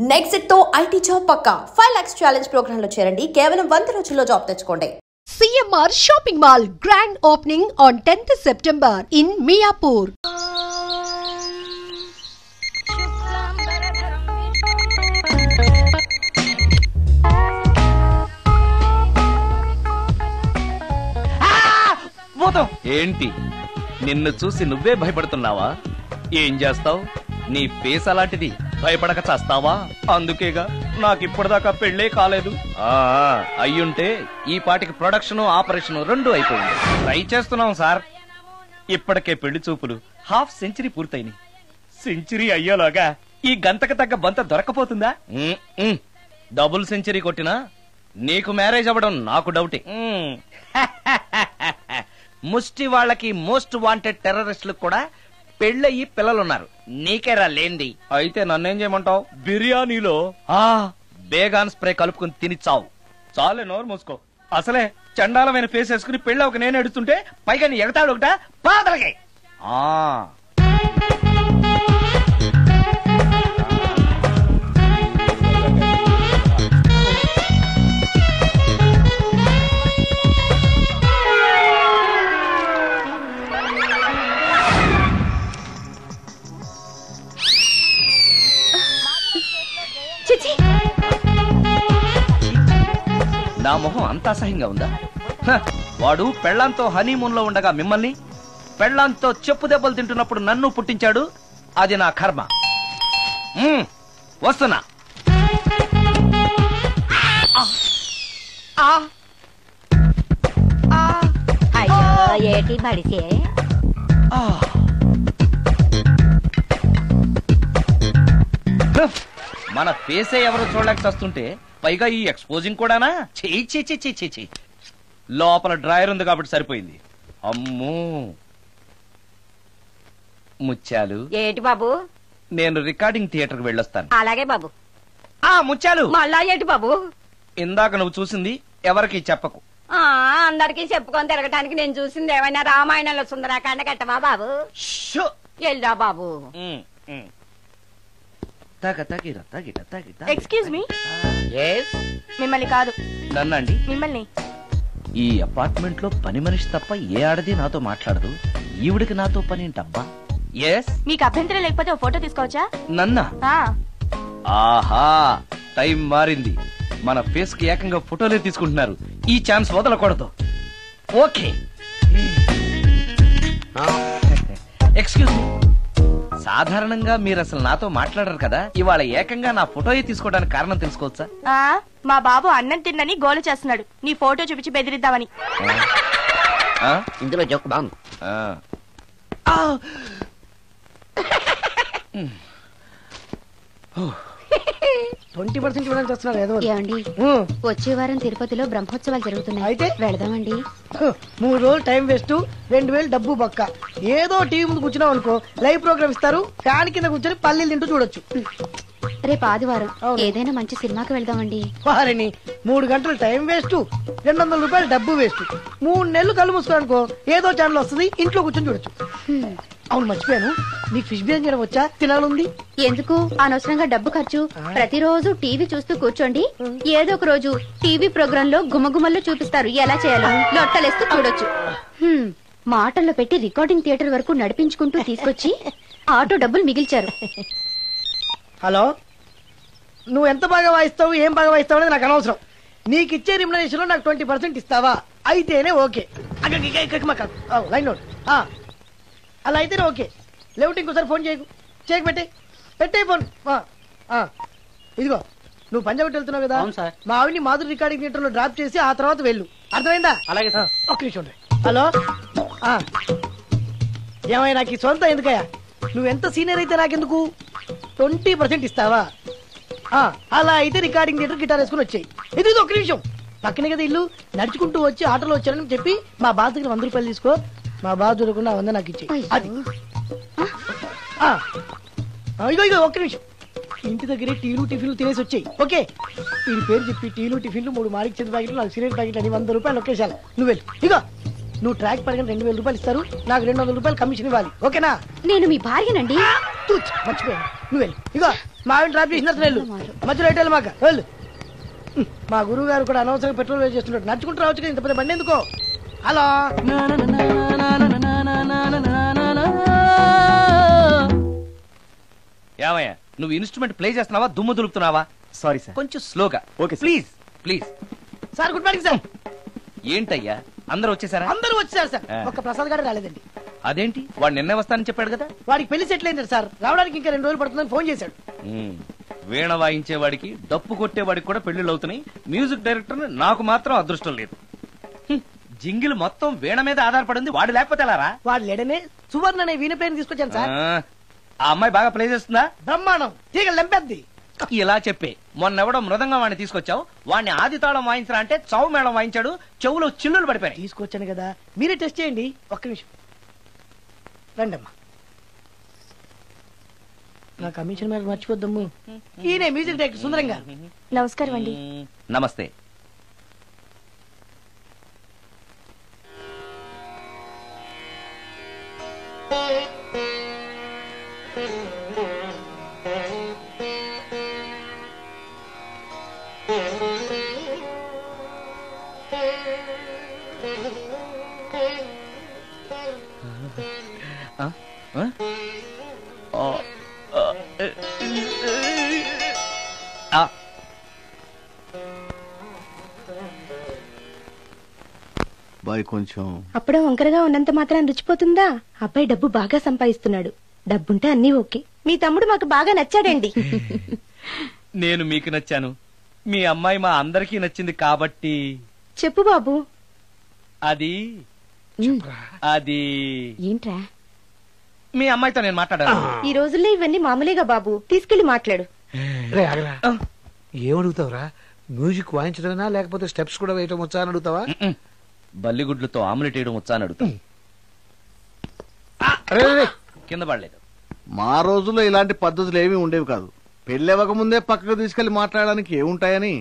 Next తో IT job పక్కా 5 lakhs challenge programme లో చేరండి. కేవలం 100 రోజుల్లో జాబ్ తెచ్చుకోండి. CMR Shopping Mall grand opening on 10th September in Miapur. ఏంటి నిన్ను చూసి నువ్వే భయపడుతున్నావా? ఏం చేస్తావు? నీ ఫేస్ అలాంటిది, భయపడక చేస్తావా? అందుకేగా నాకిప్పటిదాకా పెళ్లే కాలేదు. అయ్యుంటే ఈ పాటికి ప్రొడక్షన్ ఆపరేషన్ రెండు అయిపోయింది. ట్రై చేస్తున్నాం సార్. ఇప్పటికే పెళ్లి చూపులు హాఫ్ సెంచరీ పూర్తయినాయి. సెంచరీ అయ్యేలాగా ఈ గంతకు తగ్గ బంత దొరకపోతుందా? డబుల్ సెంచరీ కొట్టినా నీకు మ్యారేజ్ అవ్వడం నాకు డౌటే. ముష్టి వాళ్ళకి మోస్ట్ వాంటెడ్ టెర్రరిస్టులకు కూడా పెళ్ళయి పిల్లలున్నారు. నీకేరా లేంది. అయితే నన్నేం చేయమంటావు? బిర్యానీలో బేగాన్ స్ప్రే కలుపుకుని తిని చావు. చాలే, నోరు మూసుకో. అసలే చండాలమైన ఫేస్ వేసుకుని పెళ్ళి ఒక నేను ఎడుతుంటే పైగా నీ ఎగతాడు ఒకట పాదలకి. నా మొహం అంత అసహ్యంగా ఉందా? వాడు పెళ్లాంతో హనీమూన్ లో ఉండగా మిమ్మల్ని, పెళ్లాంతో చెప్పు దెబ్బలు తింటున్నప్పుడు నన్ను పుట్టించాడు. అది నా కర్మ. వస్తున్నా. ఏటి బడిసే మన ఫేసే ఎవరు చూడలేక చస్తుంటే పైగా ఈ ఎక్స్పోజింగ్ కూడానా? చీ. లోపల డ్రాయర్ ఉంది కాబట్టి సరిపోయింది. అమ్మో ముత్యాలు. ఏటి బాబు? నేను రికార్డింగ్ థియేటర్ కి వెళ్ళొస్తాను. అలాగే బాబు. ముత్యాలు, మళ్ళా ఏటి బాబు? ఇందాక నువ్వు చూసింది ఎవరికి చెప్పకు. అందరికి చెప్పుకొని తిరగటానికి నేను చూసింది ఏమైనా రామాయణంలో సుందరాకాండ కట్టవా బాబు? వెళ్ళా బాబు. Excuse me. మిమ్మల్ని కాదు. నన్నండి? మిమ్మల్ని. ఈ అపార్ట్మెంట్ లో పని మనిషి తప్ప ఏ ఆడది నాతో మాట్లాడదు. ఈవిడికి నాతో పని ఏంటబ్బా? మీకు అభ్యంతరం లేకపోతే ఓ ఫోటో తీసుకోవచ్చా? నన్నా? ఆహా, టైం మారింది. మన ఫేస్ కి ఏకంగా ఫోటోలే తీసుకుంటున్నారు. ఈ ఛాన్స్ వదలకూడదు. ఓకే. Excuse me. సాధారణంగా మీరు అసలు నాతో మాట్లాడరు కదా. ఇవాళ ఏకంగా నా ఫోటోయే తీసుకోవడానికి కారణం తెలుసుకోవచ్చా? మా బాబు అన్నం తిన్నని గోలు చేస్తున్నాడు. నీ ఫోటో చూపించి బెదిరిద్దామని. ఇందులో జోక్ బాగుంది. 20% ఇవ్వడానికి వస్తున్నారు. ఏమండి, వచ్చే వారం తిరుపతిలో బ్రహ్మోత్సవాలు జరుగుతున్నాయి. అయితే వెళదామండి. 3 రోజులు టైం వేస్ట్, 2000 డబ్బు బొక్క. ఏదో టీవీ ముందు కూర్చున్నావు అనుకో, లైవ్ ప్రోగ్రామ్ ఇస్తారు. ఫ్యాన్ కింద కూర్చొని పల్లీలు తింటూ చూడొచ్చు. రేపు ఆదివారం ఏదైనా మంచి సినిమాకి వెళ్దామండి. వారిని 3 గంటలు టైం వేస్ట్, 200 రూపాయలు డబ్బు వేస్ట్. 3 నెలలు కళ్ళు మూసుకోనుకో, ఏదో ఛానల్ వస్తుంది, ఇంట్లో కూర్చొని చూడొచ్చు. అవును, మర్చిపోయాను, నీకు ఫిష్ బిర్యానీ చేయడం వచ్చా? తినాలుంది. ఎందుకు అనవసరంగా డబ్బు ఖర్చు? ప్రతిరోజు టీవీ చూస్తూ కూర్చోండి. ఏదో ఒక రోజు టీవీ ప్రోగ్రామ్ లో గుమగుమల్లో చూపిస్తారు ఎలా చేయాలో. లొట్టలేస్తూ చూడొచ్చు. మాటల్లో పెట్టి రికార్డింగ్ థియేటర్ వరకు నడిపించుకుంటూ తీసుకొచ్చి ఆటో డబ్బులు మిగిల్చారు. హలో, నువ్వు ఎంత బాగా వాయిస్తావు, ఏం బాగా వాయిస్తావు అనేది నాకు అనవసరం. నీకు ఇచ్చే రిమ్యునరేషన్ లో నాకు 20% ఇస్తావా? అయితేనే ఓకే. Line note. అలా అయితేనే ఓకే. లేవుటి ఇంకోసారి ఫోన్ చేయకు, పెట్టే ఫోన్. ఇదిగో, నువ్వు పంజాబ్ వెళ్తున్నావు కదా, మా ఆవిని మాధురి రికార్డింగ్ థియేటర్ లో డ్రాప్ చేసి ఆ తర్వాత వెళ్ళు. అర్థమైందా? అలాగే. ఒక్క నిమిషం. హలో, ఏమైనా నాకు ఈ సొంత ఎందుకయ్యా? నువ్వెంత సీనియర్ అయితే నాకెందుకు? 20% ఇస్తావా? అలా అయితే రికార్డింగ్ థియేటర్ గిటార్ వేసుకుని వచ్చాయి. ఇది ఒక్క నిమిషం. పక్కనే కదా ఇల్లు, నడుచుకుంటూ వచ్చి ఆటోలో వచ్చానని చెప్పి మా బాస్ దగ్గర 100 రూపాయలు తీసుకో. మా బాస్ దొరకకుండా 100 నాకు ఇచ్చేయి. అది ఇగో ఒక్క నిమిషం. ఇంటి దగ్గరే టీలు టిఫిన్లు తినేసి వచ్చాయి. ఓకే, వీడి పేరు చెప్పి టీలు టిఫిన్లు 3 మారికి చెంది ప్యాకెట్లు, 4 సిగరెట్ ప్యాకెట్లు అని 100 రూపాయలు ఒకేసారి. నువ్వు వెళ్ళు. ఇగో, నువ్వు ట్రాక్ పడిన 2000 రూపాయలు ఇస్తారు, నాకు 200 రూపాయలు కమిషన్ ఇవ్వాలి. ఓకేనా? నేను మీ భార్యనండి. మర్చిపోయాను. నువ్వు వెళ్ళు. ఇగో, మా ఆవిడ డ్రాప్ చేసిన వెళ్ళు, మధ్యలో ఎట్టాలి మాకు వెళ్ళు. మా గురువు గారు కూడా అనవసరంగా పెట్రోల్ వేస్ట్ చేస్తున్నాడు. నడుచుకుంటూ రావచ్చు కదా, ఇంత పెద్ద బండి ఎందుకో. హలో ఏమయ్యా నువ్వు ఇన్స్ట్రుమెంట్ ప్లే చేస్తున్నావా దుమ్ము దులుపుతున్నావా? Sorry sir. కొంచెం స్లోగా. Okay sir. Please please. Sir, good morning sir. ఏంటయ్యా అందరూ వచ్చేసారా? అందరూ వచ్చారు సార్, ఒక్క ప్రసాద్ గారు రాలేదండి. అదేంటి వాడు నిన్నే వస్తానని చెప్పాడు కదా. వాడికి పెళ్లి సెటిల్ అయింది సార్, రావడానికి ఇంకా 2 రోజులు పడుతుందని ఫోన్ చేశాడు. వీణ వాయించేవాడికి డప్పు కొట్టేవాడికి కూడా పెళ్లిళ్ళు అవుతున్నాయి. మ్యూజిక్ డైరెక్టర్ నాకు మాత్రం అదృష్టం లేదు. జింగిల్ మొత్తం వీణ మీద ఆధారపడింది, వాడు లేకపోతే ఎలారా? వాడు లేడనే సువర్ణ అనే వీణ ప్లేయర్ తీసుకొచ్చాను సార్. ఆ అమ్మాయి బాగా ప్లే చేస్తుందా? బ్రహ్మాండం, తీగ లెంపెద్ది. ఇలా చెప్పే మొన్నెవడో మృదంగం వాడిని తీసుకొచ్చావు, వాడిని ఆది తాళం వాయించరా అంటే చౌ మేళం వాయించాడు, చెవులో చిల్లులు పడిపోయాయి. తీసుకొచ్చాను కదా, మీరే టెస్ట్ చేయండి. ఒక్క నిమిషం రండమ్మా. నా కమిషన్ మీద మర్చిపోద్దమ్ము. ఈయనే మ్యూజిక్ డైరెక్టర్ సుందరం గారు. నమస్కారం అండి. నమస్తే. బాయ్ కొంచెం అప్పుడే వంకరగా ఉన్నంత మాత్రం రుచిపోతుందా? అబ్బాయి డబ్బు బాగా సంపాదిస్తున్నాడు, డబ్బుంటే అన్నీ ఓకే. మీ తమ్ముడు మాకు బాగా నచ్చాడండి. నేను మీకు నచ్చాను, మీ అమ్మాయి మా అందరికీ నచ్చింది కాబట్టి. చెప్పు బాబు. అది అది ఏంట్రా? మీ అమ్మాయితో నేను మాట్లాడాను. ఈ రోజుల్లో ఇవన్నీ మామూలుగా బాబు, తీసుకెళ్లి మాట్లాడు. ఏమడుగుతావురా? మ్యూజిక్ వాయించడమేనా లేకపోతే స్టెప్స్ కూడా వేయటం వచ్చా అని అడుగుతావా? బల్లిగుడ్లతో ఆమ్లెట్ వేయడం వచ్చా అని అడుగుతా. కింద పడలేదు. మా రోజుల్లో ఇలాంటి పద్ధతులు ఏమీ ఉండేవి కాదు. పెళ్ళెవక ముందే పక్కకు తీసుకెళ్లి మాట్లాడడానికి ఏముంటాయని.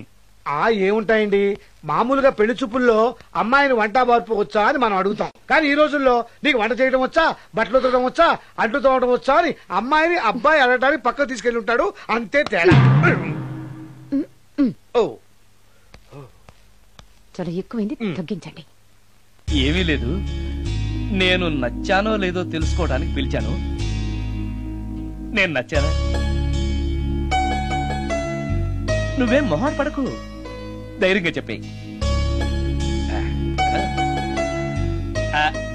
ఏముంటాయండి, మామూలుగా పెళ్లి చూపుల్లో అమ్మాయిని వంట మార్పు వచ్చా అని మనం అడుగుతాం. కానీ ఈ రోజుల్లో నీకు వంట చేయడం వచ్చా, బట్టలు ఉతకడం వచ్చా, అంట్లు తోవడం వచ్చా అని అమ్మాయిని అబ్బాయి అడగడానికి పక్కకు తీసుకెళ్లి ఉంటాడు. అంతే తేడా. ఓ చాలా ఎక్కువైంది, తగ్గించండి. ఏమీ లేదు, నేను నచ్చానో లేదో తెలుసుకోవడానికి పిలిచాను. నేను నచ్చానా? నువ్వేం మొహాన్ పడకు, ధైర్యంగా చెప్పేయి.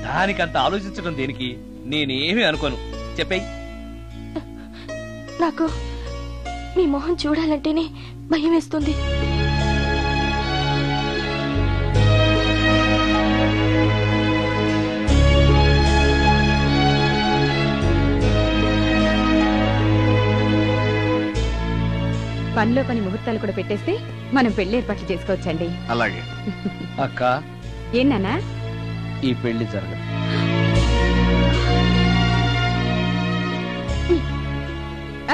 దానికంత ఆలోచించడం దేనికి? నేనేమీ అనుకోను, చెప్పేయి. నాకు మీ మొహం చూడాలంటేనే భయం వేస్తుంది. పనిలో పని ముహూర్తాలు కూడా పెట్టేస్తే మనం పెళ్లి ఏర్పాట్లు చేసుకోవచ్చండి. అలాగే అక్క, ఏనానా ఈ పెళ్లి జరగదు.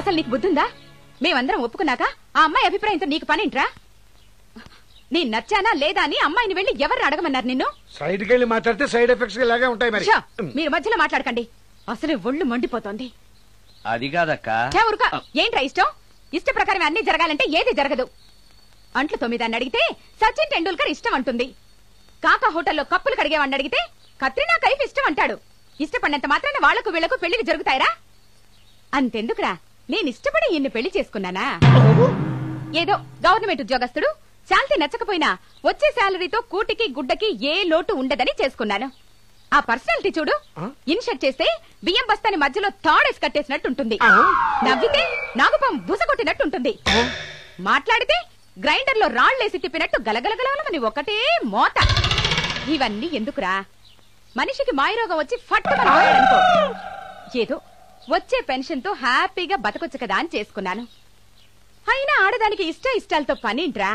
అసలు నీకు బుద్ధుందా? మేమందరం ఒప్పుకున్నాక ఆ అమ్మాయి అభిప్రాయంతో నీకు పనింట్రా? నీ నచ్చానా లేదా అని అమ్మాయిని వెళ్ళి ఎవరు అడగమన్నారు నిన్ను? సైడ్ కెళ్ళి మాట్లాడితే సైడ్ ఎఫెక్ట్స్ ఇలాగే ఉంటాయి. మరి మీరు మధ్యలో మాట్లాడకండి, అసలు ఒళ్ళు మండిపోతోంది. అది కాదక్క. ఏంట్రా ఇష్టం? ఇష్ట ప్రకారం అన్ని జరగాలంటే ఏది జరగదు. అంట్లు 9 అని అడిగితే సచిన్ టెండూల్కర్ ఇష్టం అంటుంది. కాకా హోటల్లో కప్పులు కడిగేవాడిని అడిగితే కత్రినా కైఫ్ ఇష్టం అంటాడు. ఇష్టపడినంత మాత్రాన వాళ్లకు వీళ్లకు పెళ్లికి జరుగుతాయరా? అంతెందుకురా, నేను ఇష్టపడి ఇన్ని పెళ్లి చేసుకున్నానా? ఏదో గవర్నమెంట్ ఉద్యోగస్తుడు, శాలరీ నచ్చకపోయినా వచ్చే శాలరీతో కూటికి గుడ్డకి ఏ లోటు ఉండదని చేసుకున్నాను. ఆ పర్సనాలిటీ చూడు, ఇన్షర్ట్ చేస్తే బియ్యం బస్తాని మధ్యలో తాడేసి కట్టేసినట్టుంటుంది. నవ్వితే నాగుపం బుసకొట్టినట్టుంటుంది. మాట్లాడితే గ్రైండర్ లో రాళ్లేసి తిప్పినట్టు గలగలగలమని ఒకటే మోత. ఇవన్నీ ఎందుకురా? మనిషికి మాయరోగం వచ్చి ఫట్టుకనుకో, ఏదో వచ్చే పెన్షన్ తో హ్యాపీగా బతకొచ్చు కదా అని చేసుకున్నాను. అయినా ఆడదానికి ఇష్టాలతో పనింట్రా?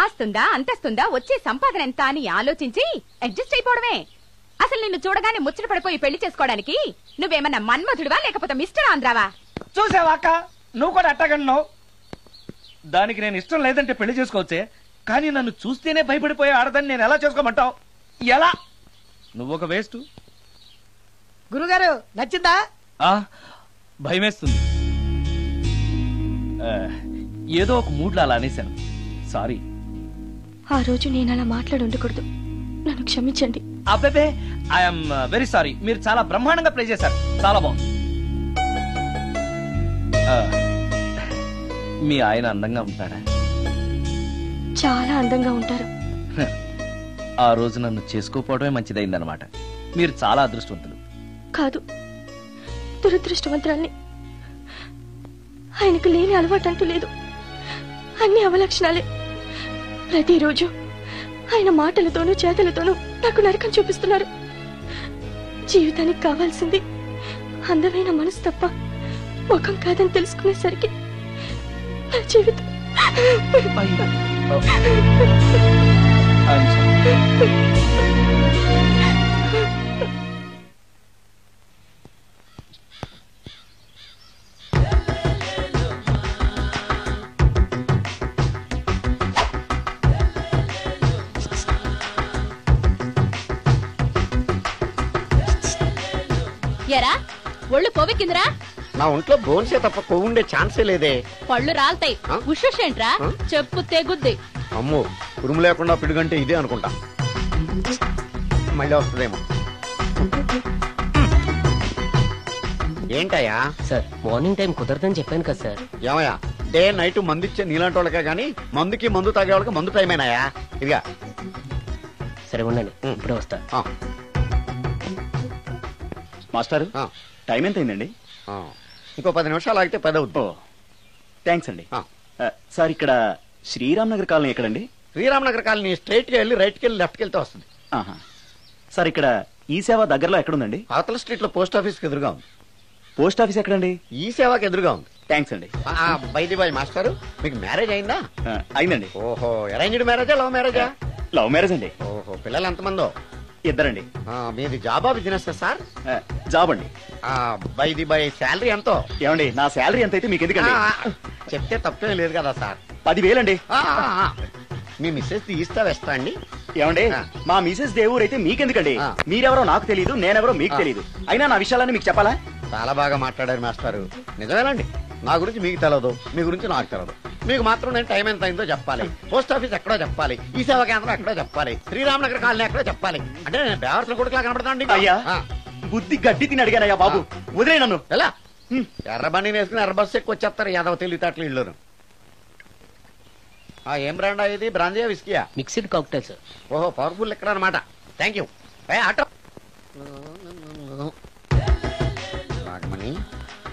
ఆస్తుందా, అంతస్తుందా, వచ్చే సంపాదన ఎంత అని ఆలోచించి అడ్జస్ట్ అయిపోవడమే. అసలు నిన్ను చూడగానే ముచ్చట పడిపోయి పెళ్లి చేసుకోవడానికి నువ్వేమన్నా మన్మధుడివా లేకపోతే మిస్టర్ ఆంధ్రావా? చూసావా అక్క, నువ్వు కూడా అట్టగన్నావు. దానికి నేను ఇష్టం లేదంటే పెళ్లి చేసుకోవచ్చే, కానీ నన్ను చూస్తేనే భయపడిపోయే ఆడదాన్ని నేను ఎలా చేసుకోమంటావు? ఎలా? నువ్వు ఒక వేస్ట్. గురుగారు నచ్చిందా? భయమేస్తుంది. ఏదో ఒక మూడ్లో అలా అనేశాను. సారీ. ఆ రోజు నేను అలా మాట్లాడి ఉండకూడదు, నన్ను క్షమించండి. అబ్బే, ఐఎమ్ వెరీ సారీ. మీరు చాలా బ్రహ్మాండంగా ప్లే చేశారు, చాలా బాగుంది. మీ ఆయన అందంగా ఉంటాడా? చాలా అందంగా ఉంటారు. ఆ రోజు నన్ను చేసుకోపోవడమే మంచిదైందనమాట. మీరు చాలా అదృష్టవంతులు. కాదు, దురదృష్టవంతురాల్ని. ఆయనకు లేని అలవాటు అంటూ లేదు, అన్ని అవలక్షణాలే. ప్రతిరోజు ఆయన మాటలతోనూ చేతలతోనూ నాకు నరకం చూపిస్తున్నారు. జీవితానికి కావాల్సింది అందమైన మనసు తప్ప ముఖం కాదని తెలుసుకునేసరికి నా జీవితం ఎరా ఒళ్ళు కొవ్వెక్కిందిరా? నా ఒంట్లో బోన్సే తప్ప కొవ్వు ఉండే ఛాన్సే లేదే. పళ్ళు రాల్తాయి. ఉషేంట్రా చెప్పు తెగుద్ది. అమ్మో, ఉరుము లేకుండా పిడుగంటే ఇదే అనుకుంటా. మళ్ళీ వస్తుందేమో. ఏంటయ్యా? సార్ మార్నింగ్ టైం కుదరదని చెప్పాను కదా సార్. ఏమయ్యా, డే నైట్ మందు ఇచ్చే నీలాంటి వాళ్ళకే గానీ మందుకి మందు తాగే వాళ్ళకి మందు టైం అయినాయా? ఇదిగా సరే ఉండండి, ఇప్పుడే వస్తా. మాస్టర్, టైం ఎంత అయిందండి? ఇంకో 10 నిమిషాలు ఆగితే 10 అవుతుంది. థ్యాంక్స్ అండి. సార్, ఇక్కడ శ్రీరామ్ నగర్ కాలనీ ఎక్కడండి? శ్రీరామ్ నగర్ కాలనీ స్ట్రైట్ గా వెళ్ళి రైట్ కి వెళ్ళి లెఫ్ట్ కి వెళ్తే వస్తుంది. సార్, ఇక్కడ ఈ సేవ దగ్గరలో ఎక్కడుందండి? అవతల స్ట్రీట్ లో పోస్ట్ ఆఫీస్ కి ఎదురుగా ఉంది. పోస్ట్ ఆఫీస్ ఎక్కడండి? ఈ సేవకి ఎదురుగా ఉంది. థ్యాంక్స్ అండి. బైది బాయ్ మాస్టర్, మీకు మ్యారేజ్ అయిందా? అయిందండి. ఓహో, అరేంజ్డ్ మ్యారేజా లవ్ మ్యారేజా? లవ్ మ్యారేజ్ అండి. ఓహో, పిల్లలు ఎంతమందో? 2 అండి. మీది జాబా బిజినెస్ సార్? జాబ్ అండి. బైది బాయ్ శాలరీ ఎంతో? ఏమండి, నా శాలరీ ఎంత అయితే మీకు ఎందుకండి? చెప్తే తప్పేం లేదు కదా సార్. 10,000 అండి. మీ మిస్సెస్ తీస్తా వేస్తా అండి. ఏమండి, మా మిసెస్ దేవుడు అయితే మీకెందుకండి? మీరెవరో నాకు తెలియదు, నేనెవరో మీకు తెలియదు. అయినా నా విషయాలన్నీ మీకు చెప్పాలా? చాలా బాగా మాట్లాడారు మాస్టారు. నిజమేనండి, నా గురించి మీకు తెలదు, మీ గురించి నాకు తెలదు. మీకు మాత్రం నేను టైం ఎంత అయిందో చెప్పాలి, పోస్ట్ ఆఫీస్ ఎక్కడో చెప్పాలి, ఈ సేవా కేంద్రం ఎక్కడో చెప్పాలి, శ్రీరామ్ నగర్ కాలనీ ఎక్కడో చెప్పాలి. అంటే నేను బేవర్సల కొడుకులా కనబడతాండి. అయ్యా, బుద్ధి గడ్డి తిని అడిగానయ్యా బాబు, వదిలే నన్ను. ఎలా ఎర్ర బండి వేసుకుని ఎర్ర బస్సు ఎక్కువ వచ్చేస్తారు యాదవ తెలివితేటలు ఇల్లును. ఏం బ్రాండ్ ఇది? బ్రాంజియా విస్కియా? Mixed cocktail sir. ఓహో, పవర్ఫుల్ ఎక్కడ అనమాట. Thank you. ఆటో నాగమణి,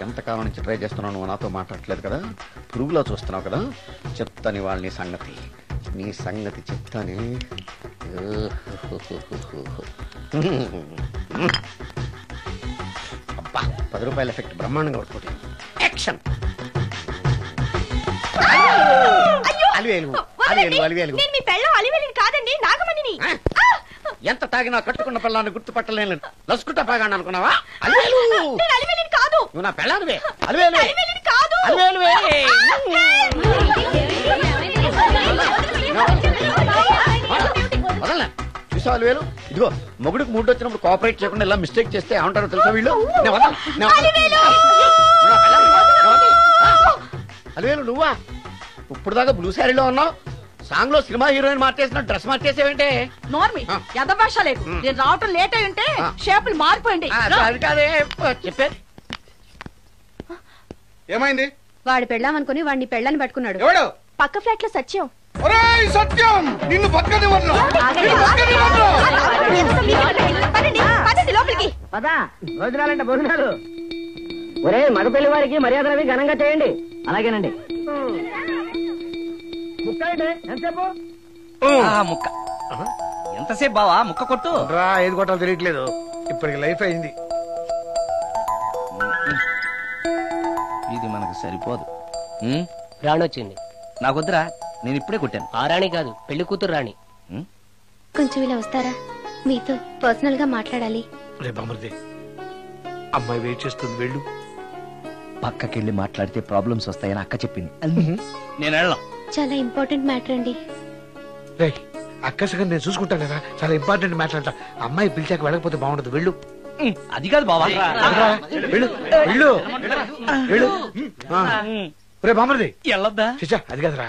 ఎంతకాలం నుంచి ట్రై చేస్తున్నావు, నువ్వు నాతో మాట్లాడట్లేదు కదా, పురుగులో చూస్తున్నావు కదా, చెప్తాని వాళ్ళ నీ సంగతి చెప్తాని. అబ్బా, 10 రూపాయల ఎఫెక్ట్ బ్రహ్మాండంగా పడుతుంది. యాక్షన్. కాదండి, నాగమణిని. ఎంత తాగినా కట్టుకున్న పిల్లాన్ని గుర్తుపట్టలేను లసుకుంటా పాగాను అనుకున్నావా? అలివేలు కాదు, నువ్వు నా పిల్లానివే. అలివేలు అలివేలువే. వదలనా? చూసావు అలివేలు? ఇదిగో, మొగుడికి మూడు వచ్చినప్పుడు కోఆపరేట్ చేయకుండా ఇలా మిస్టేక్ చేస్తే ఏమంటారో తెలుసా వీళ్ళు? అలివేలు నువ్వా? ఇప్పుడు దాకా బ్లూ శారీలో ఉన్నావు, సాంగ్ లో సినిమా హీరోయిన్ మార్చేసిన డ్రెస్ మార్చేసేవంటే? నార్మల్ యద భాష లేదు. నేను రావటం లేట్ అయి ఉంటే షేపులు మారిపోయింది. అది కాదే చెప్పేది. ఏమైంది? వాడు పెళ్ళామనుకుని వాడిని పెళ్ళని పట్టుకున్నాడు. ఎవడు? పక్క ఫ్లాట్ లో సత్యం. సత్యం, నిన్ను పక్కనివ్వను. లోపలికి పదా, భోజనాలంటే భోజనాలు. ఒరే, మగ పెళ్లి వారికి మర్యాదలవి ఘనంగా చేయండి. అలాగేనండి. ముక్క ఎంతసేపు బావా? ముక్క కొట్టు. ఏది కొట్టాలో తెలియట్లేదు, ఇప్పటికి లైఫ్ అయింది. ఇది మనకు సరిపోదు. రాణి వచ్చింది. నాకొద్దురా, నేను ఇప్పుడే కొట్టాను. ఆ రాణి కాదు, పెళ్లి కూతురు రాణి. కొంచెం ఇలా వస్తారా? మీతో పర్సనల్ గా మాట్లాడాలి. అమ్మాయి వెయిట్ చేస్తుంది, వెళ్ళు. పక్కకెళ్ళి మాట్లాడితే ప్రాబ్లమ్స్ వస్తాయని అక్క చెప్పింది. నేను వెళ్ళాం. చాలా ఇంపార్టెంట్ మ్యాటర్ అండి. అక్కసగా నేను చూసుకుంటాను కదా, చాలా ఇంపార్టెంట్ మ్యాటర్ అంట. అమ్మాయి పిలిచాక వెళ్ళకపోతే బాగుండదు, వెళ్ళు. అది కాదు బావా, వెళ్ళు వెళ్ళు వెళ్ళు. రే బామర్ది వెళ్ళొద్దా? చిచ్చా అది కదరా,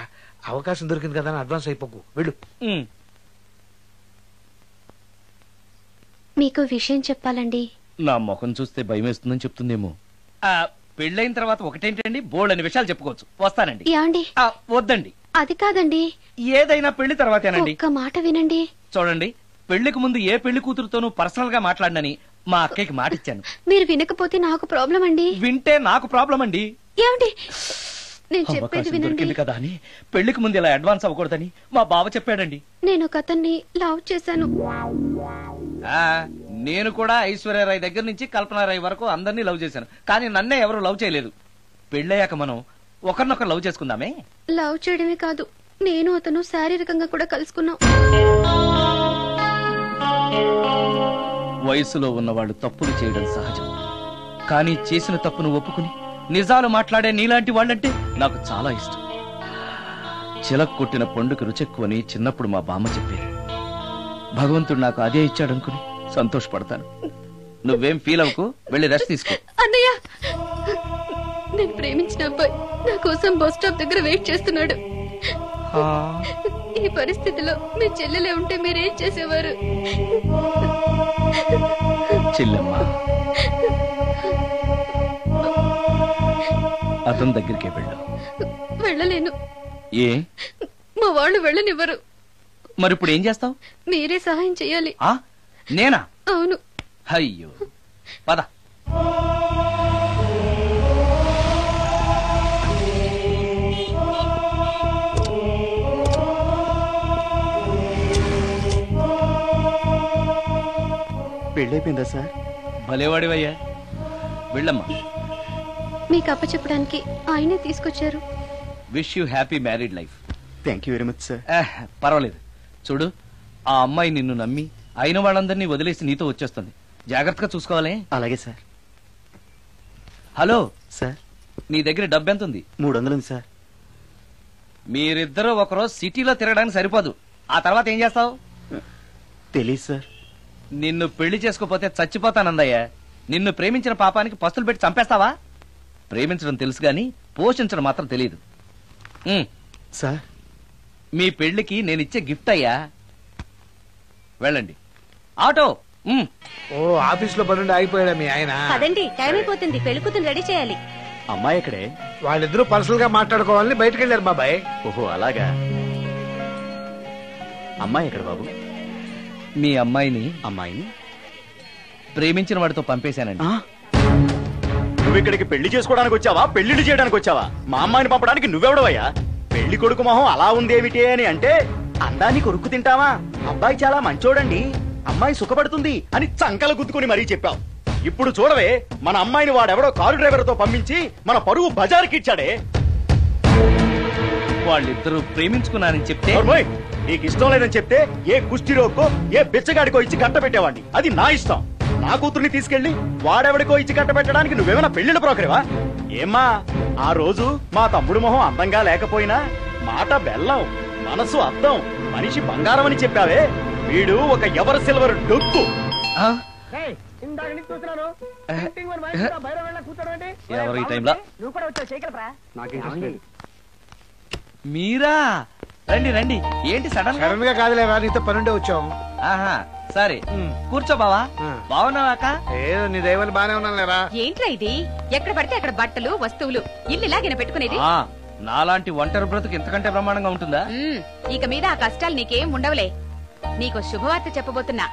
అవకాశం దొరికింది కదా అని అడ్వాన్స్ అయిపోకు, వెళ్ళు. మీకు విషయం చెప్పాలండి. నా ముఖం చూస్తే భయం వేస్తుందని చెప్తుందేమో. పెళ్ళైన తర్వాత ఒకటేంటండి, బోల్డ్ అనే విషయాలు చెప్పుకోవచ్చు. వస్తానండి. యాండి వద్దండి, అది కాదండి, ఏదైనా పెళ్లి తర్వాతేనండి. ఒక్క మాట వినండి. చూడండి, పెళ్లికి ముందు ఏ పెళ్లి కూతురుతోనూ పర్సనల్ గా మాట్లాడనని మా అక్కకి మాట ఇచ్చాను. మీరు వినకపోతే నాకు ప్రాబ్లం అండి. వింటే నాకు ప్రాబ్లం అండి. ఏమండి, నేను చెప్పేది అవకాశం వినండి. దొరికింది కదా అని పెళ్లికి ముందు ఇలా అడ్వాన్స్ అవ్వకూడదని మా బావ చెప్పాడండి. నేను ఒక అతన్ని లవ్ చేశాను. నేను కూడా ఐశ్వర్యరాయ్ దగ్గర నుంచి కల్పనారాయ్ వరకు అందరినీ లవ్ చేశాను, కానీ నన్నే ఎవరు లవ్ చేయలేదు. పెళ్ళయ్యాక మనం ఒకరినొకరు లవ్ చేసుకుందామే. లవ్ చేయడమే కాదు, నేను అతను శారీరకంగా కూడా కలుసుకున్నాం. వయసులో ఉన్నవాళ్ళు తప్పులు చేయడం సహజం, కానీ చేసిన తప్పును ఒప్పుకుని నిజాలు మాట్లాడే నీలాంటి వాళ్ళంటే నాకు చాలా ఇష్టం. చిలక కొట్టిన పండుగ రుచెక్కువని చిన్నప్పుడు మా బామ్మ చెప్పేది. భగవంతుడు నాకు అదే ఇచ్చాడనుకుని సంతోషపడతాను. నువ్వేం ఫీల్ అవ్వకు, వెళ్ళి రెస్ట్ తీసుకో. అన్నయ్య, నేను ప్రేమించిన అబ్బాయి నా కోసం బస్ స్టాప్ దగ్గర వెయిట్ చేస్తున్నాడు. ఈ పరిస్థితిలో మీ చెల్లెలే ఉంటే మీరేం చేసేవారు? చెల్లెమ్మ, అతని దగ్గరికే వెళ్ళు. వెళ్ళలేను. ఏ? మా వాళ్ళు వెళ్ళనివ్వరు. మరి ఇప్పుడు ఏం చేస్తావు? మీరే సహాయం చేయాలి. నేనా? అవును. అయ్యో, పద. పెళ్ళైపోయిందా సార్? భలేవాడివయ్యా, వెళ్ళమ్మా. మీకు అప్పచెప్పడానికి ఆయనే తీసుకొచ్చారు. Wish you happy married life. Thank you very much sir. పర్వాలేదు. చూడు, ఆ అమ్మాయి నిన్ను నమ్మి అయిన వాళ్ళందరినీ వదిలేసి నీతో వచ్చేస్తుంది. జాగ్రత్తగా చూసుకోవాలి. అలాగే సార్. హలో సార్, నీ దగ్గర డబ్బు ఎంత ఉంది? 300 ఉంది సార్. మీరిద్దరూ ఒకరోజు సిటీలో తిరగడానికి సరిపోదు. ఆ తర్వాత ఏం చేస్తావు? తెలీదు సార్. నిన్ను పెళ్లి చేసుకోపోతే చచ్చిపోతానందయ్యా. నిన్ను ప్రేమించిన పాపానికి పస్తులు పెట్టి చంపేస్తావా? ప్రేమించడం తెలుసు గాని పోషించడం మాత్రం తెలియదు. సార్, మీ పెళ్లికి నేనిచ్చే గిఫ్ట్ అయ్యా. వెళ్ళండి. ఆటో. ఓ, ఆఫీస్ లో పనుండి ఆగిపోయాడా మీ ఆయన? పదండి, టైం అయిపోతుంది. పెళ్లి కూతురు రెడీ చేయాలి. అమ్మాయి ఎక్కడే? వాళ్ళిద్దరూ పర్సనల్ గా మాట్లాడుకోవాలని బయటకు వెళ్ళారు బాబాయ్. ఓహో, అలాగా. అమ్మాయి ఎక్కడ బాబు? మీ అమ్మాయిని ప్రేమించిన వాడితో పంపేశానండి. నువ్వు ఇక్కడికి పెళ్లి చేసుకోవడానికి వచ్చావా, పెళ్లిళ్ళు చేయడానికి వచ్చావా? మా అమ్మాయిని పంపడానికి నువ్వెవడవయ్యా? పెళ్లి కొడుకు మొహం అలా ఉందేమిటి అని అంటే అందాన్ని కొరుక్కు తింటావా? అబ్బాయి చాలా మంచోడండి, అమ్మాయి సుఖపడుతుంది అని చంకల గుద్దుకుని మరీ చెప్పావు. ఇప్పుడు చూడవే, మన అమ్మాయిని వాడెవడో కారు డ్రైవర్ తో పంపించి మన పరువు బజార్కి ఇచ్చాడే. వాళ్ళిద్దరూ ప్రేమించుకున్నారని చెప్తే, నీకు ఇష్టం లేదని చెప్తే ఏ కుష్టిరోకో ఏ బిచ్చగాడికో ఇచ్చి కట్ట పెట్టేవాడిని. అది నా ఇష్టం. నా కూతుర్ని తీసుకెళ్లి వాడెవడికో ఇచ్చి కట్ట పెట్టడానికి నువ్వేమైనా పెళ్లిళ్ళ బ్రోకరేవా? ఏమ్మా, ఆ రోజు మా తమ్ముడు మొహం అందంగా లేకపోయినా మాట బెల్లం, మనసు అద్దం, మనిషి బంగారం అని చెప్పావే. వీడు ఒక ఎవరు సిల్వర్ డొక్కు. ఎవరు ఈ టైంలో? మీరా? రండి రండి. ఏంటి సడన్ గా కాదులేరా, నీతో పనుండే వచ్చాం. ఆహా, సరే కూర్చో బావా. బాగున్నావాక? ఏదో నీ దైవాలు బానే ఉన్నాను లేరా. ఏంట్రా ఇది? ఎక్కడ పడితే అక్కడ బట్టలు వస్తువులు ఇల్లు ఇలాగిన పెట్టుకునేది. నాలాంటి ఒంటరి బ్రతుకు ఎంతకంటే బ్రహ్మాండంగా ఉంటుందా? ఇక మీద ఆ కష్టాలు నీకేం ఉండవులే. నీకో శుభవార్త చెప్పబోతున్నా.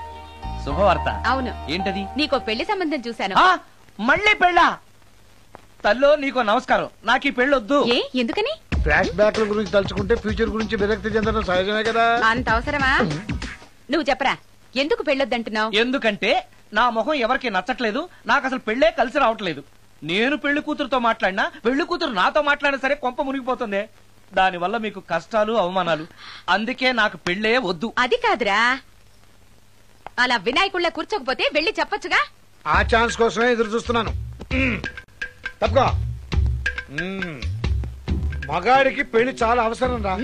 శుభవార్త? అవును. ఏంటది? నీకో పెళ్లి సంబంధం చూశాను. మళ్ళీ పెళ్ళా? తల్లో నీకో నమస్కారం, నాకు ఈ పెళ్ళొద్దు. ఏ, ఎందుకని? ఫ్లాష్ బ్యాక్ గురించి తలుచుకుంటే ఫ్యూచర్ గురించి విరక్తి చెందడం సహజమే కదా. అంత అవసరమా? నువ్వు చెప్పరా, ఎందుకు పెళ్ళొద్దంటున్నావు? ఎందుకంటే నా మొహం ఎవరికి నచ్చట్లేదు, నాకు అసలు పెళ్లే కలిసి రావట్లేదు. నేను పెళ్లి కూతురుతో మాట్లాడినా, పెళ్లి కూతురు నాతో మాట్లాడినా సరే కొంప మునిగిపోతుంది. దానివల్ల మీకు కష్టాలు అవమానాలు. అందుకే నాకు పెళ్లే వద్దు. అది కాదురా, అలా వినాయకుళ్ళ కూర్చోకపోతే వెళ్ళి చెప్పొచ్చుగా. ఆ ఛాన్స్ కోసమే ఎదురు చూస్తున్నాను. తప్పుకో. మగాడికి పెళ్లి చాలా అవసరం రా.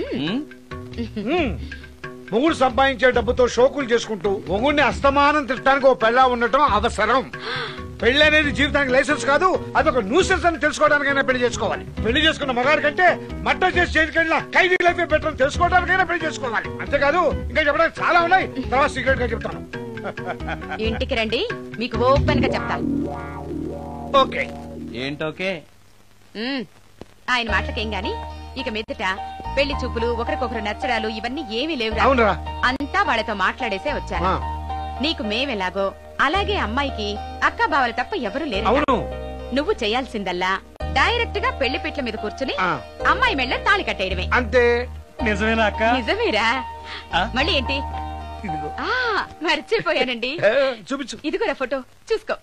మొగుడు సంపాదించే డబ్బుతో షోకులు చేసుకుంటూ మొగుడిని అస్తమానం తిట్టడానికి ఓ పెళ్ళా ఉండటం అవసరం. పెళ్లి అనేది జీవితానికి లైసెన్స్ కాదు, అదొక న్యూసెన్స్ అని తెలుసుకోవడానికైనా పెళ్లి చేసుకోవాలి. పెళ్లి చేసుకున్న మగాడి కంటే మర్డర్ చేసి చేతికెళ్ళిన ఖైదీ లైఫ్ బెటర్ అని తెలుసుకోవడానికైనా పెళ్లి చేసుకోవాలి. అంతేకాదు ఇంకా చెప్పడానికి చాలా ఉన్నాయి, తర్వాత సీక్రెట్ గా చెప్తాను. ఇంటికి రండి, మీకు ఓపెన్ గా చెప్తాను. ఓకే ఏంటోకే? ఆయన మాటలకేం గాని ఇక మీదట పెళ్లి చూపులు, ఒకరికొకరు నచ్చడాలు ఇవన్నీ ఏమీ లేవు. అవునరా? అంతా వాళ్ళతో మాట్లాడేసే వచ్చాను. నీకు మేమెలాగో అలాగే అమ్మాయికి అక్క బావలు తప్ప ఎవరు లేరు. నువ్వు చేయాల్సిందల్లా డైరెక్ట్ గా పెళ్లి పెట్ల మీద కూర్చుని అమ్మాయి మెళ్ళ తాళి కట్టేయడమే. అంతే. నిజమేనా అక్క? నిజమేరా. మళ్ళీ ఏంటి? మర్చిపోయానండి, చూపించు. ఇదిగోరా ఫోటో చూసుకో.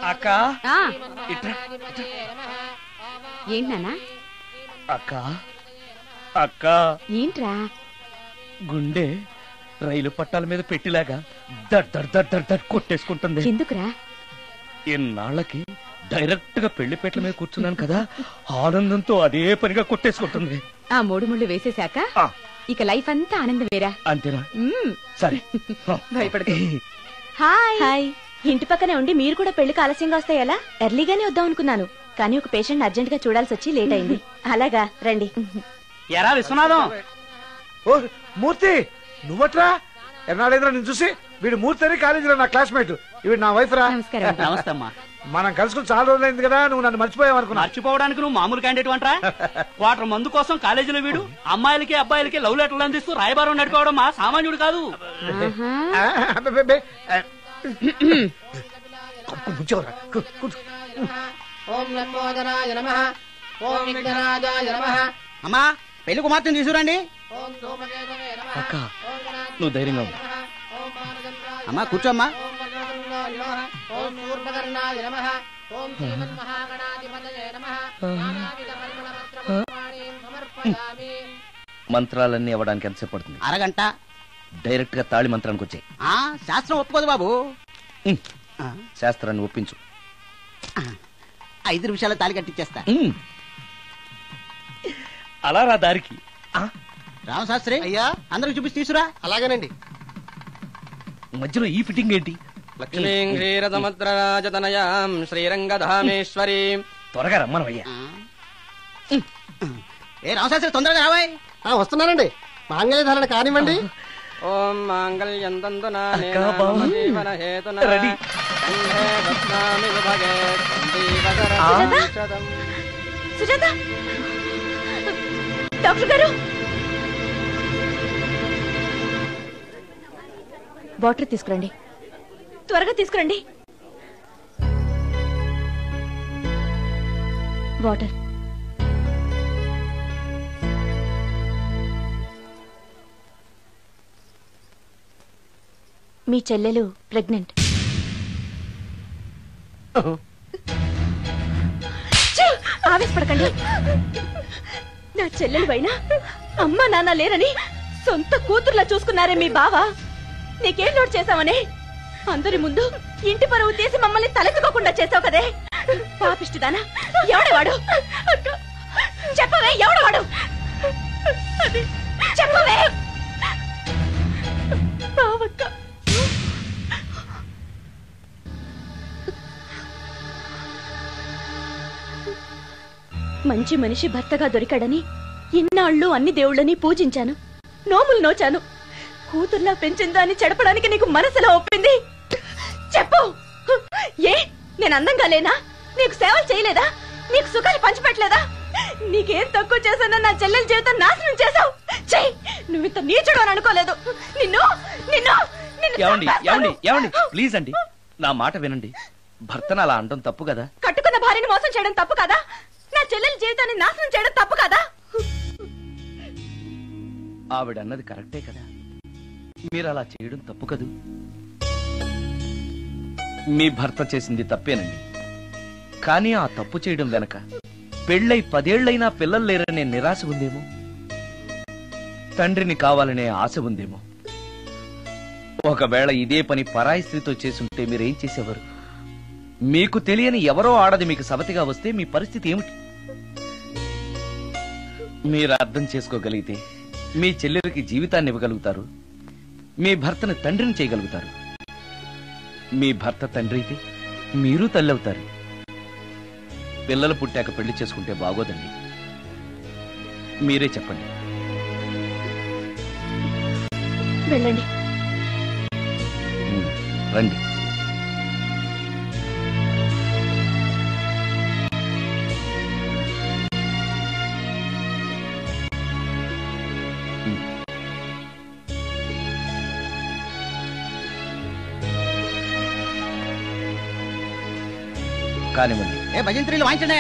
అక్క ఏంటన్నా? అక్క అక్క ఏంట్రా? గుండె రైలు పట్టాల మీద పెట్టిలాగా దడ్ దడ్ దడ్ దడ్ దడ్ కొట్టేసుకుంటుంది. ఎందుకురా? ఇన్నాళ్ళకి డైరెక్ట్ గా పెళ్లి పెట్టల మీద కూర్చున్నాను కదా, ఆనందంతో అదే పనిగా కొట్టేసుకుంటుంది. ఆ 3 ముళ్ళు వేసేశాక ఇక లైఫ్ అంతా ఆనందం వేరా. అంతేనా? సరే భయపడదు. హాయ్. ఇంటి పక్కనే ఉండి మీరు కూడా పెళ్లికి ఆలస్యంగా వస్తే ఎలా? ఎర్లీగానే వద్దాం అనుకున్నాను, కానీ ఒక పేషెంట్ అర్జెంట్ గా చూడాల్సి వచ్చి లేట్ అయింది. అలాగా రండి. ఎరా విశ్వనాథం. ఓ మూర్తి, నువ్వట్రా? ఎన్నాడైందిరా నేను చూసి? వీడు మూర్తి అని కాలేజీలో నా క్లాస్మేట్, వీడు నా వైఫ్ రా. నమస్తే అమ్మా. మనం కలుసుకుని చాలా రోజులైంది కదా, నువ్వు నన్ను మర్చిపోయావు అనుకున్నా. మర్చిపోవడానికి నువ్వు మామూలు క్యాండిడేట్ అంటరా? వాటర్ మందు కోసం కాలేజీలో వీడు అమ్మాయిలకి అబ్బాయిలకి లవ్ లెటర్లు అందిస్తూ రాయబారం నడుకోవడం మా సామాన్యుడు కాదు. అమ్మా పెళ్లి కుమార్తెను తీసుకురండి. అక్క నువ్వు ధైర్యంగా ఉంది. అమ్మా కూర్చోమ్మా. మంత్రాలన్నీ అవ్వడానికి ఎంతసేపు పడుతుంది? అరగంట. డైరెక్ట్ గా తాళి మంత్రానికి వచ్చాయి. శాస్త్రం ఒప్పుకోదు బాబు. శాస్త్రాన్ని ఒప్పించు. 5 నిమిషాలు తాళి కట్టించేస్తా. అలా రా దారికి. రామశాస్త్రి అయ్యా, అందరికి చూపించి తీసురా. అలాగేనండి. మధ్యలో ఈ ఫిట్టింగ్ ఏంటి? లక్ష్మీం క్షీరసముద్రరాజతనయాం శ్రీరంగధామేశ్వరీం. త్వరగా రమ్మనవయ్యా. ఏ రామశాస్త్రి తొందరగా రావాయ్. వస్తున్నానండి. మాంగళ్య ధారణ కానివ్వండి. ఓం మాంగళ్యం తంతునా జీవన హేతునా కంఠే బధ్నామి విభగే సందీపకరం. సుజాత డాక్టర్ గారు, వాటర్ తీసుకురండి. త్వరగా తీసుకురండి. వాటర్. మీ చెల్లెలు ప్రెగ్నెంట్. ఆవేశపడకండి. నా చెల్లెలు పైన అమ్మా నాన్న లేరని సొంత కూతుర్లా చూసుకున్నారే మీ బావ. నీకేం లోటు చేశావనే అందరి ముందు ఇంటి పరువు తీసి మమ్మల్ని తలెత్తుకోకుండా చేసావు కదే. పాపిష్టిదానా, ఎవడవాడు? చెప్పవే, ఎవడవాడు? చెప్పవే. బావక్క, మంచి మనిషి భర్తగా దొరికాడని ఇన్నాళ్ళు అన్ని దేవుళ్ళని పూజించాను, నోములు నోచాను. కూతుర్లా పెంచిందా అని చెడపడానికి నీకు మనసులో ఒప్పింది. చెప్పు, ఏ నేను అందంగా లేనా? నీకు సేవలు చేయలేదా? నీకు సుఖాలు పంచిపెట్టలేదా? నీకేం తక్కువ చేశానో నా చెల్లెల జీవితం నాశనం చేశావు. చెయ్యి, నువ్వు ఇంత నీచుడు అని అనుకోలేదు. నిన్ను నిన్ను ప్లీజ్ అండి, నా మాట వినండి. భర్తను అలా అనడం తప్పు కదా? కట్టుకున్న భార్యని మోసం చేయడం తప్పు కదా? నా చెల్లెల జీవితాన్ని నాశనం చేయడం తప్పు కదా? ఆవిడన్నది కరెక్టే కదా, మీరు అలా చేయడం తప్పు కదూ. మీ భర్త చేసింది తప్పేనండి, కానీ ఆ తప్పు చేయడం వెనక పెళ్ళై 10 ఏళ్లైనా పిల్లలు లేరనే నిరాశ ఉందేమో, తండ్రిని కావాలనే ఆశ ఉందేమో. ఒకవేళ ఇదే పని పరాయి స్త్రీతో చేసుంటే మీరేం చేసేవారు? మీకు తెలియని ఎవరో ఆడది మీకు సవతిగా వస్తే మీ పరిస్థితి ఏమిటి? మీరు అర్థం చేసుకోగలిగితే మీ చెల్లెలకి జీవితాన్ని ఇవ్వగలుగుతారు, మీ భర్తను తండ్రిని చేయగలుగుతారు. మీ భర్త తండ్రి అయితే మీరు తల్లి అవుతారు. పిల్లలు పుట్టాక పెళ్లి చేసుకుంటే బాగోదండి. మీరే చెప్పండి. వెళ్ళండి. రండి. కానివ్వండి. ఏ భజంత్రీలు వాయించండి.